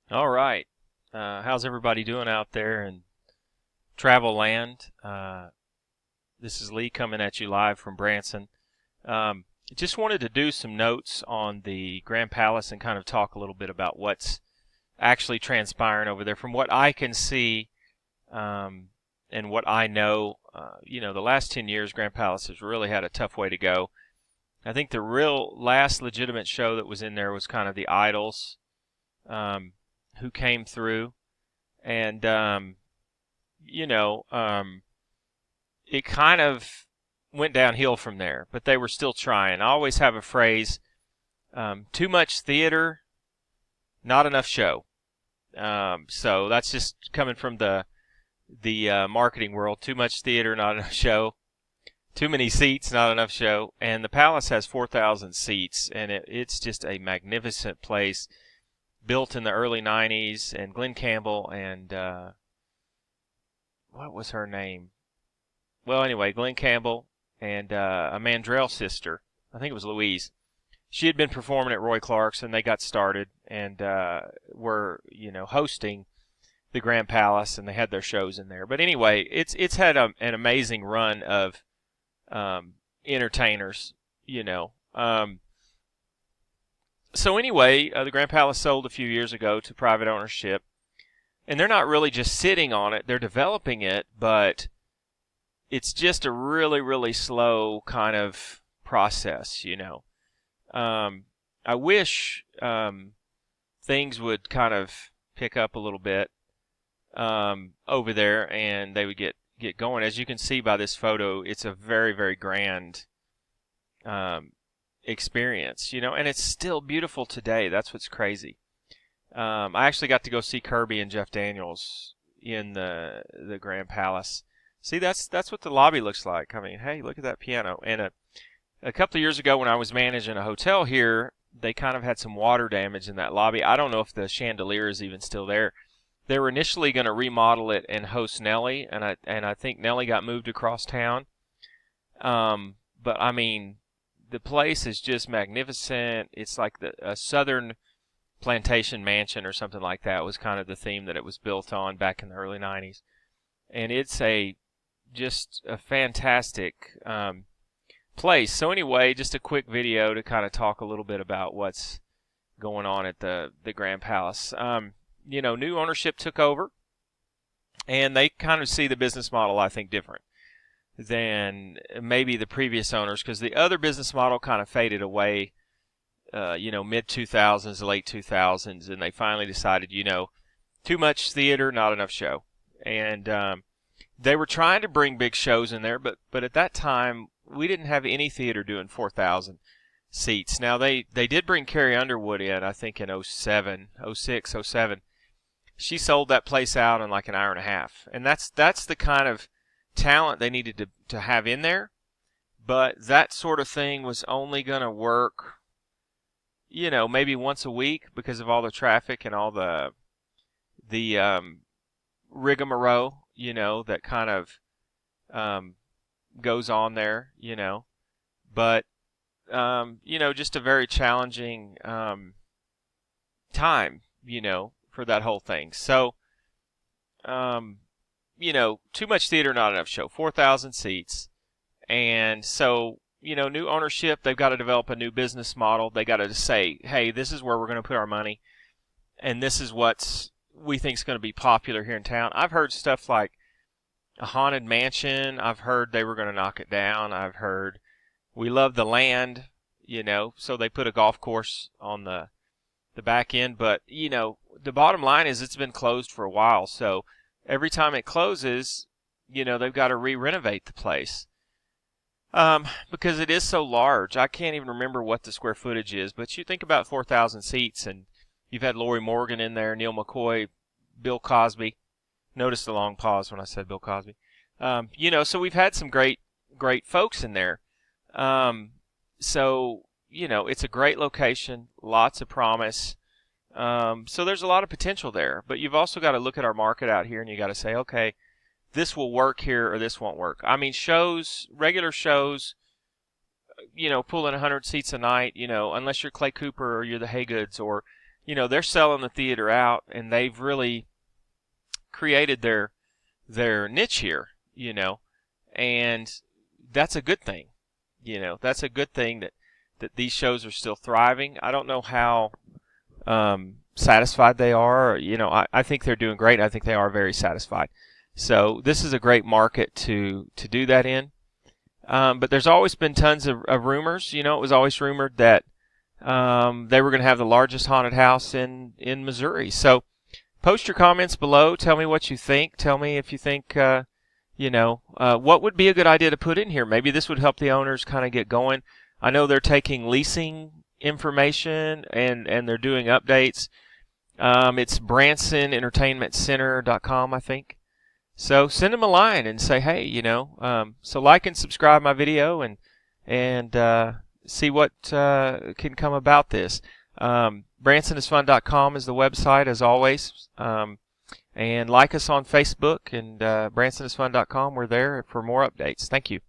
All right. How's everybody doing out there in travel land? This is Lee coming at you live from Branson. Just wanted to do some notes on the Grand Palace and kind of talk a little bit about what's actually transpiring over there. From what I can see and what I know, the last 10 years, Grand Palace has really had a tough way to go. I think the real last legitimate show that was in there was kind of the Idols. Who came through, and it kind of went downhill from there. But they were still trying. I always have a phrase: too much theater, not enough show. So that's just coming from the marketing world. Too much theater, not enough show. Too many seats, not enough show. And the Palace has 4,000 seats, and it's just a magnificent place. Built in the early 90s, and Glenn Campbell and what was her name? Well, anyway, Glenn Campbell and a Mandrell sister. I think it was Louise. She had been performing at Roy Clark's, and they got started and were hosting the Grand Palace, and they had their shows in there. But anyway, it's had an amazing run of entertainers. So anyway, the Grand Palace sold a few years ago to private ownership, and they're not really just sitting on it. They're developing it, but it's just a really, really slow kind of process, I wish things would kind of pick up a little bit over there, and they would get going. As you can see by this photo, it's a very, very grand experience, and it's still beautiful today. That's what's crazy. I actually got to go see Kirby and Jeff Daniels in the Grand Palace. See, that's what the lobby looks like. I mean, hey, look at that piano. And a couple of years ago when I was managing a hotel here, they kind of had some water damage in that lobby. I don't know if the chandelier is even still there. They were initially going to remodel it and host Nelly, and I think Nelly got moved across town. But I mean, the place is just magnificent. It's like a southern plantation mansion or something like that was kind of the theme that it was built on back in the early 90s. And it's just a fantastic place. So anyway, just a quick video to kind of talk a little bit about what's going on at the Grand Palace. New ownership took over, and they kind of see the business model, I think, different than maybe the previous owners, because the other business model kind of faded away, mid 2000s, late 2000s, and they finally decided, too much theater, not enough show. And they were trying to bring big shows in there, but at that time, we didn't have any theater doing 4,000 seats. Now, they did bring Carrie Underwood in, I think in 07, 06, 07. She sold that place out in like an hour and a half. And that's the kind of talent they needed to have in there, but that sort of thing was only going to work maybe once a week because of all the traffic and all the rigmarole that kind of goes on there, but just a very challenging time for that whole thing. So too much theater, not enough show. 4,000 seats. And so, new ownership, they've got to develop a new business model. They got to say, hey, this is where we're going to put our money, and this is what we think is going to be popular here in town. I've heard stuff like a haunted mansion. I've heard they were going to knock it down. I've heard we love the land, so they put a golf course on the back end. But, the bottom line is it's been closed for a while, so every time it closes, they've got to re-renovate the place because it is so large. I can't even remember what the square footage is, but you think about 4,000 seats, and you've had Lori Morgan in there, Neil McCoy, Bill Cosby. Notice the long pause when I said Bill Cosby. So we've had some great folks in there. So it's a great location, lots of promise. So there's a lot of potential there, but you've also got to look at our market out here, and you got to say, okay, this will work here or this won't work. I mean, regular shows, pulling 100 seats a night, unless you're Clay Cooper or you're the Haygoods or, they're selling the theater out, and they've really created their niche here, and that's a good thing. That's a good thing that these shows are still thriving. I don't know how satisfied they are. I think they're doing great. I think they are very satisfied. So this is a great market to do that in. But there's always been tons of rumors. It was always rumored that they were going to have the largest haunted house in Missouri. So post your comments below. Tell me what you think. Tell me if you think, what would be a good idea to put in here. Maybe this would help the owners kind of get going. I know they're taking leasing information and they're doing updates. It's BransonEntertainmentCenter.com, I think. So send them a line and say, hey, so like and subscribe my video and see what can come about this. BransonIsFun.com is the website, as always. And like us on Facebook and BransonIsFun.com. We're there for more updates. Thank you.